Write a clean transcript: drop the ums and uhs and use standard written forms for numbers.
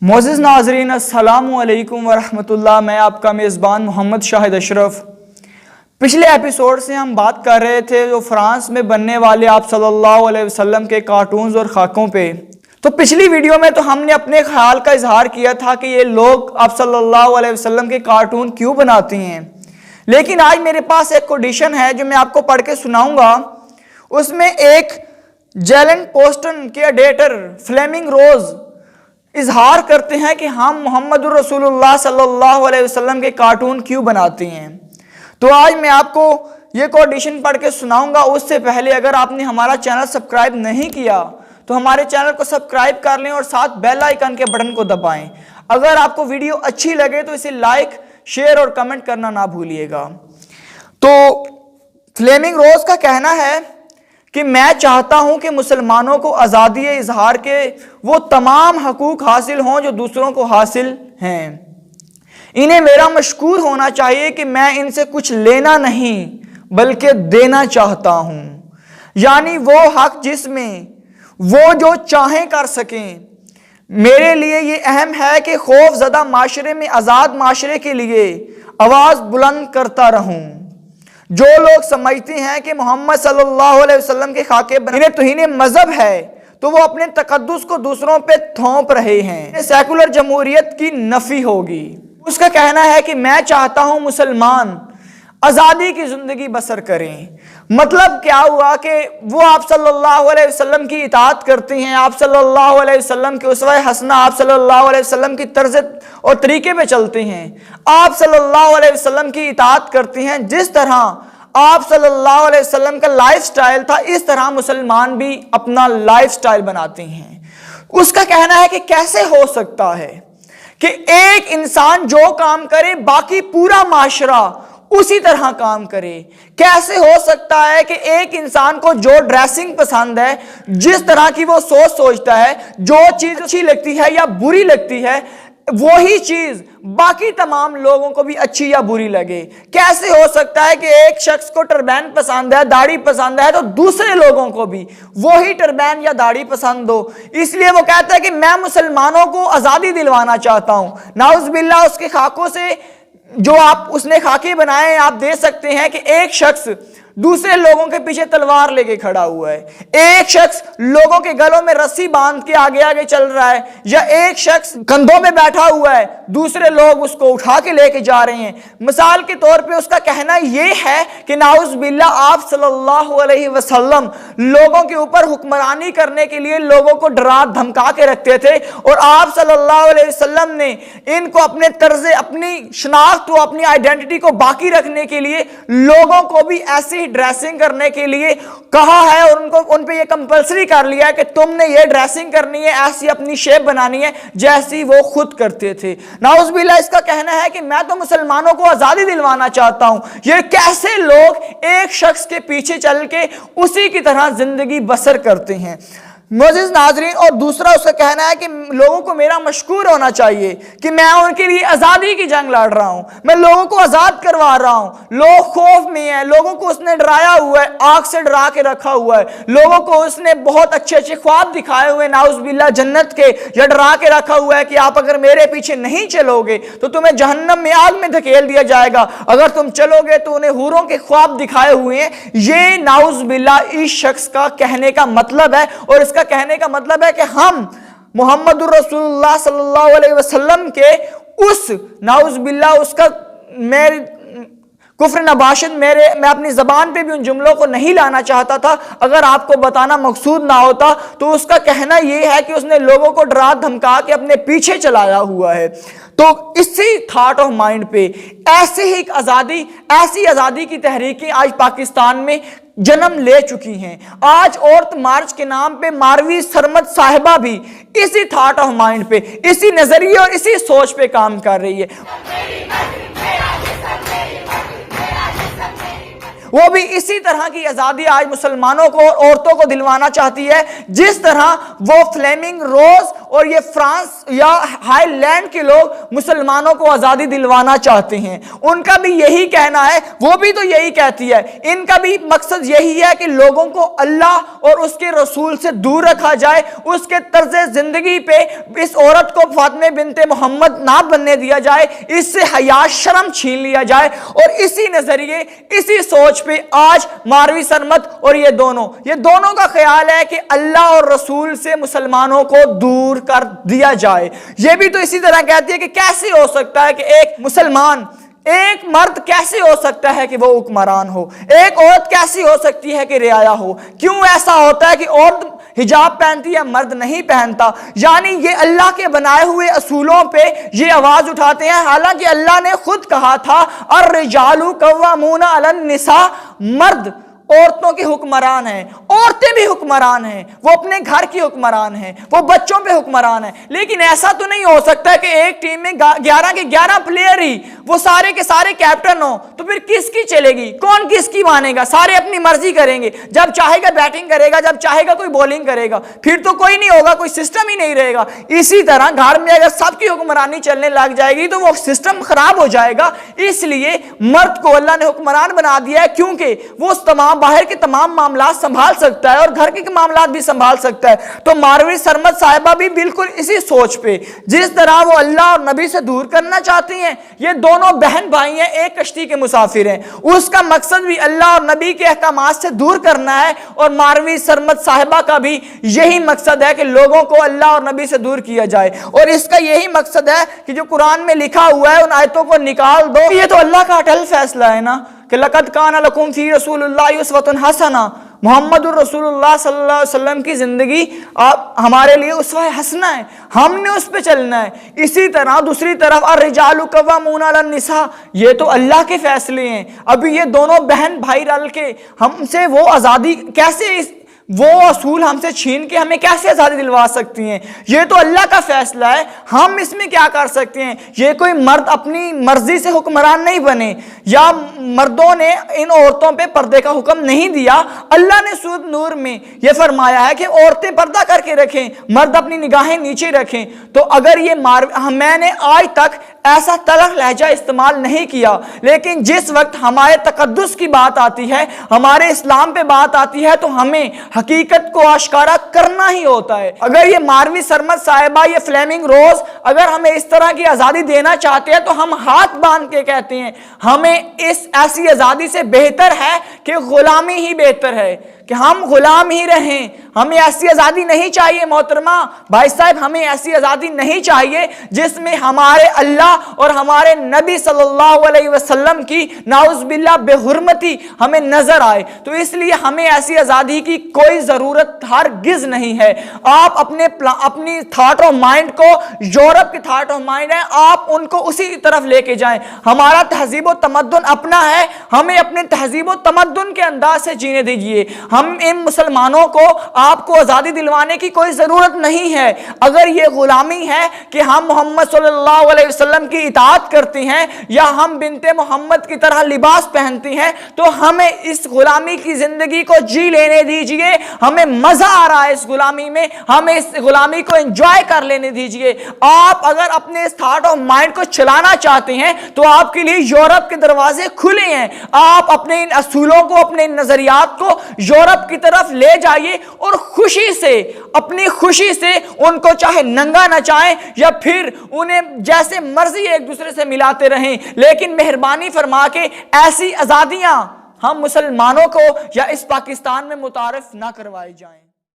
معزز ناظرین السلام علیکم ورحمۃ اللہ، میں آپ کا میزبان محمد شاہد اشرف۔ پچھلے ایپیسوڈ سے ہم بات کر رہے تھے جو فرانس میں بننے والے آپ صلی اللہ علیہ وسلم کے کارٹونز اور خاکوں پہ۔ تو پچھلی ویڈیو میں تو ہم نے اپنے خیال کا اظہار کیا تھا کہ یہ لوگ آپ صلی اللہ علیہ وسلم کے کارٹون کیوں بناتے ہیں، لیکن آج میرے پاس ایک کوٹیشن ہے جو میں آپ کو پڑھ کے سناؤں گا۔ اس میں ایک جیلن پوسٹن کے ایڈیٹر فلیمنگ روز اظہار کرتے ہیں کہ ہم محمد الرسول اللہ صلی اللہ علیہ وسلم کے کارٹون کیوں بناتے ہیں۔ تو آج میں آپ کو یہ کوٹیشن پڑھ کے سناؤں گا۔ اس سے پہلے اگر آپ نے ہمارا چینل سبسکرائب نہیں کیا تو ہمارے چینل کو سبسکرائب کر لیں اور ساتھ بیل آئیکن کے بٹن کو دبائیں۔ اگر آپ کو ویڈیو اچھی لگے تو اسے لائک، شیئر اور کمنٹ کرنا نہ بھولیے گا۔ تو فلیمنگ روز کا کہنا ہے کہ میں چاہتا ہوں کہ مسلمانوں کو آزادی اظہار کے وہ تمام حقوق حاصل ہوں جو دوسروں کو حاصل ہیں۔ انہیں میرا مشکور ہونا چاہیے کہ میں ان سے کچھ لینا نہیں بلکہ دینا چاہتا ہوں، یعنی وہ حق جس میں وہ جو چاہیں کر سکیں۔ میرے لیے یہ اہم ہے کہ خوف زدہ معاشرے میں آزاد معاشرے کے لیے آواز بلند کرتا رہوں۔ جو لوگ سمجھتے ہیں کہ محمد صلی اللہ علیہ وسلم کے خاکے انہیں توہین مذہب ہے تو وہ اپنے تقدس کو دوسروں پہ تھوپ رہے ہیں۔ سیکولر جمہوریت کی نفی ہوگی۔ اس کا کہنا ہے کہ میں چاہتا ہوں مسلمان آزادی کی زندگی بسر کریں۔ مطلب کیا ہوا کہ وہ آپ صلی اللہ علیہ وسلم کی اطاعت کرتے ہیں، آپ صلی اللہ علیہ وسلم کے اسوہ حسنہ، آپ صلی اللہ علیہ وسلم کی طرز اور طریقے پہ چلتے ہیں، آپ صلی اللہ علیہ وسلم کی اطاعت کرتے ہیں۔ جس طرح آپ صلی اللہ علیہ وسلم کا لائف سٹائل تھا اس طرح مسلمان بھی اپنا لائف سٹائل بناتے ہیں۔ اس کا کہنا ہے کہ کیسے ہو سکتا ہے کہ ایک انسان جو کام کرے باقی پورا معاشرہ اسی طرح کام کرے؟ کیسے ہو سکتا ہے کہ ایک انسان کو جو ڈریسنگ پسند ہے، جس طرح کی وہ سوچتا ہے، جو چیز اچھی لگتی ہے یا بری لگتی ہے، وہی چیز باقی تمام لوگوں کو بھی اچھی یا بری لگے؟ کیسے ہو سکتا ہے کہ ایک شخص کو ٹربین پسند ہے، داڑھی پسند ہے، تو دوسرے لوگوں کو بھی وہی ٹربین یا داڑھی پسند ہو؟ اس لیے وہ کہتا ہے کہ میں مسلمانوں کو آزادی دلوانا چاہتا ہوں۔ نعوذ باللہ اس کے خاکوں سے جو اس نے خاکے بنائے ہیں، آپ دیکھ سکتے ہیں کہ ایک شخص دوسرے لوگوں کے پیچھے تلوار لے کے کھڑا ہوا ہے، ایک شخص لوگوں کے گلوں میں رسی باندھ کے آگے آگے چل رہا ہے، یا ایک شخص کندھوں میں بیٹھا ہوا ہے، دوسرے لوگ اس کو اٹھا کے لے کے جا رہے ہیں۔ مثال کے طور پہ اس کا کہنا یہ ہے کہ نعوذ باللہ آپ صلی اللہ علیہ وسلم لوگوں کے اوپر حکمرانی کرنے کے لیے لوگوں کو ڈرا دھمکا کے رکھتے تھے، اور آپ صلی اللہ علیہ وسلم نے ان کو اپنے طرز، اپنی شناخت و اپنی آئیڈینٹی کو باقی رکھنے کے لیے لوگوں کو بھی ایسی ڈریسنگ کرنے کے لیے کہا ہے، اور ان پہ یہ کمپلسری کر لیا ہے کہ تم نے یہ ڈریسنگ کرنی ہے، ایسی اپنی شیپ بنانی ہے جیسی وہ خود کرتے تھے۔ نعوذ باللہ اس کا کہنا ہے کہ میں تو مسلمانوں کو آزادی دلوانا چاہتا ہوں۔ یہ کیسے لوگ ایک شخص کے پیچھے چل کے اسی کی طرح زندگی بسر کرتے ہیں؟ معزز ناظرین، اور دوسرا اس کا کہنا ہے کہ لوگوں کو میرا مشکور ہونا چاہیے کہ میں ان کے لیے آزادی کی جنگ لڑ رہا ہوں، میں لوگوں کو آزاد کروا رہا ہوں۔ لوگ خوف میں ہیں، لوگوں کو اس نے ڈرایا ہوا ہے، آگ سے ڈرا کے رکھا ہوا ہے، لوگوں کو اس نے بہت اچھے اچھے خواب دکھائے ہوئے نعوذ باللہ جنت کے، یا ڈرا کے رکھا ہوا ہے کہ آپ اگر میرے پیچھے نہیں چلو گے تو تمہیں جہنم میں آگ میں دھکیل دیا جائے گا، اگر تم چلو گے تو انہیں حوروں کے خواب دکھائے ہوئے ہیں۔ یہ نعوذ باللہ اس شخص کا کہنے کا مطلب ہے، اور اس کا کہنے کا مطلب ہے کہ ہم محمد الرسول اللہ صلی اللہ علیہ وسلم کے اس نعوذ باللہ اس کا کفر نباشد میں اپنی زبان پہ بھی ان جملوں کو نہیں لانا چاہتا تھا، اگر آپ کو بتانا مقصود نہ ہوتا تو اس کا کہنا یہ ہے کہ اس نے لوگوں کو ڈرا دھمکا کے اپنے پیچھے چلایا ہوا ہے۔ تو اسی تھاٹ آف مائنڈ پہ ایسی آزادی کی تحریکیں آج پاکستان میں جنم لے چکی ہیں۔ آج عورت مارچ کے نام پہ ماروی سرمد صاحبہ بھی اسی تھاٹ آف مائنڈ پہ، اسی نظریے اور اسی سوچ پہ کام کر رہی ہے۔ وہ بھی اسی طرح کی آزادی آج مسلمانوں کو اور عورتوں کو دلوانا چاہتی ہے جس طرح وہ فلیمنگ روز اور یہ فرانس یا ہائی لینڈ کے لوگ مسلمانوں کو آزادی دلوانا چاہتے ہیں۔ ان کا بھی یہی کہنا ہے، وہ بھی تو یہی کہتی ہے، ان کا بھی مقصد یہی ہے کہ لوگوں کو اللہ اور اس کے رسول سے دور رکھا جائے، اس کے طرز زندگی پہ اس عورت کو فاطمہ بنت محمد نہ بننے دیا جائے، اس سے حیا شرم چھین لیا جائے، اور اسی نظریے اسی سوچ پہ آج ماروی سرمد اور یہ دونوں کا خیال ہے کہ اللہ اور رسول سے مسلمانوں کو دور کر دیا جائے۔ یہ بھی تو اسی طرح کہتی ہے کہ کیسے ہو سکتا ہے کہ ایک مسلمان، ایک مرد کیسے ہو سکتا ہے کہ وہ حکمران ہو، ایک عورت کیسی ہو سکتی ہے کہ رعایا ہو؟ کیوں ایسا ہوتا ہے کہ عورت حجاب پہنتی ہے مرد نہیں پہنتا؟ یعنی یہ اللہ کے بنائے ہوئے اصولوں پہ یہ آواز اٹھاتے ہیں، حالانکہ اللہ نے خود کہا تھا الرجال قوامون علی النساء، مرد عورتوں کے حکمران ہیں، عورتیں بھی حکمران ہیں، وہ اپنے گھر کی حکمران ہیں، وہ بچوں پہ حکمران ہیں۔ لیکن ایسا تو نہیں ہو سکتا کہ ایک ٹیم میں 11 کے 11 پلیئر ہی وہ سارے کے سارے کیپٹن ہوں، تو پھر کس کی چلے گی؟ کون کس کی مانے گا؟ سارے اپنی مرضی کریں گے، جب چاہے گا بیٹنگ کرے گا، جب چاہے گا کوئی بولنگ کرے گا، پھر تو کوئی نہیں ہوگا، کوئی سسٹم ہی نہیں رہے گا۔ اسی طرح گھر میں اگر سب کی حکمرانی چلنے لگ جائے گی تو وہ سسٹم خراب ہو جائے گا۔ اس لیے مرد کو اللہ نے حکمران بنا دیا ہے، کیونکہ وہ باہر کے تمام معاملات سنبھال سکتا ہے اور گھر کے معاملات بھی سنبھال سکتا ہے۔ تو ماروی سرمد صاحبہ بھی بالکل اسی سوچ پہ، جس طرح وہ اللہ اور نبی سے دور کرنا چاہتی ہیں، یہ دونوں بہن بھائی ہیں، ایک کشتی کے مسافر ہیں، اس کا مقصد بھی اللہ اور نبی کے احکامات سے دور کرنا ہے، اور ماروی سرمد صاحبہ کا بھی یہی مقصد ہے کہ لوگوں کو اللہ اور نبی سے دور کیا جائے، اور اس کا یہی مقصد ہے کہ جو قرآن میں لکھا ہوا ہے ان آیتوں کو نکال دو۔ یہ تو اللہ کا اٹل فیصلہ ہے نا کہ لقد کان لکم فی رسول اللہ اسوۃ حسنہ، محمد الرسول اللہ صلی اللہ علیہ وسلم کی زندگی ہمارے لیے اسوہ حسنہ ہے، ہم نے اس پہ چلنا ہے۔ اسی طرح دوسری طرف الرجال قوامون علی النساء، یہ تو اللہ کے فیصلے ہیں۔ ابھی یہ دونوں بہن بھائی رل کے ہم سے وہ آزادی کیسے، وہ اصول ہم سے چھین کے ہمیں کیسے آزادی دلوا سکتی ہیں؟ یہ تو اللہ کا فیصلہ ہے، ہم اس میں کیا کر سکتے ہیں؟ یہ کوئی مرد اپنی مرضی سے حکمران نہیں بنے، یا مردوں نے ان عورتوں پہ پردے کا حکم نہیں دیا۔ اللہ نے سورۃ نور میں یہ فرمایا ہے کہ عورتیں پردہ کر کے رکھیں، مرد اپنی نگاہیں نیچے رکھیں۔ تو اگر یہ میں نے آج تک ایسا تلخ لہجہ استعمال نہیں کیا، لیکن جس وقت ہمارے تقدس کی بات آتی ہے، ہمارے اسلام پہ بات آتی ہے، تو ہمیں حقیقت کو آشکارا کرنا ہی ہوتا ہے۔ اگر یہ ماروی سرمد صاحبہ، یہ فلیمنگ روز اگر ہمیں اس طرح کی آزادی دینا چاہتے ہیں، تو ہم ہاتھ باندھ کے کہتے ہیں ہمیں اس ایسی آزادی سے بہتر ہے کہ غلامی ہی بہتر ہے، کہ ہم غلام ہی رہیں۔ ہمیں ایسی آزادی نہیں چاہیے محترمہ بھائی صاحب، ہمیں ایسی آزادی نہیں چاہیے جس میں ہمارے اللہ اور ہمارے نبی صلی اللہ علیہ وسلم کی نعوذ باللہ بے حرمتی ہمیں نظر آئے۔ تو اس لیے ہمیں ایسی آزادی کی کوئی ضرورت ہرگز نہیں ہے۔ آپ اپنی تھاٹ آف مائنڈ کو، یورپ کی تھاٹ آف مائنڈ ہے، آپ ان کو اسی طرف لے کے جائیں۔ ہمارا تہذیب و تمدن اپنا ہے، ہمیں اپنے تہذیب و تمدن کے انداز سے جینے دیجیے۔ ہم ان مسلمانوں کو، آپ کو آزادی دلوانے کی کوئی ضرورت نہیں ہے۔ اگر یہ غلامی ہے کہ ہم محمد صلی اللہ علیہ وسلم کی اطاعت کرتے ہیں یا ہم بنت محمد کی طرح لباس پہنتے ہیں، تو ہمیں اس غلامی کی زندگی کو جی لینے دیجئے۔ ہمیں مزہ آ رہا ہے اس غلامی میں، ہمیں اس غلامی کو انجوائے کر لینے دیجئے۔ آپ اگر اپنے اس تھاٹ آف مائنڈ کو چلانا چاہتے ہیں تو آپ کے لیے یورپ کے دروازے کھلے ہیں۔ آپ اپنے ان اصولوں کو، اپنے ان نظریات کو یورپ کی طرف لے جائیے، اور خوشی سے، اپنی خوشی سے ان کو چاہے ننگا نچائیں یا پھر انہیں جیسے مرضی ایک دوسرے سے ملاتے رہیں، لیکن مہربانی فرما کے ایسی آزادیاں ہم مسلمانوں کو یا اس پاکستان میں متعارف نہ کروائی جائیں۔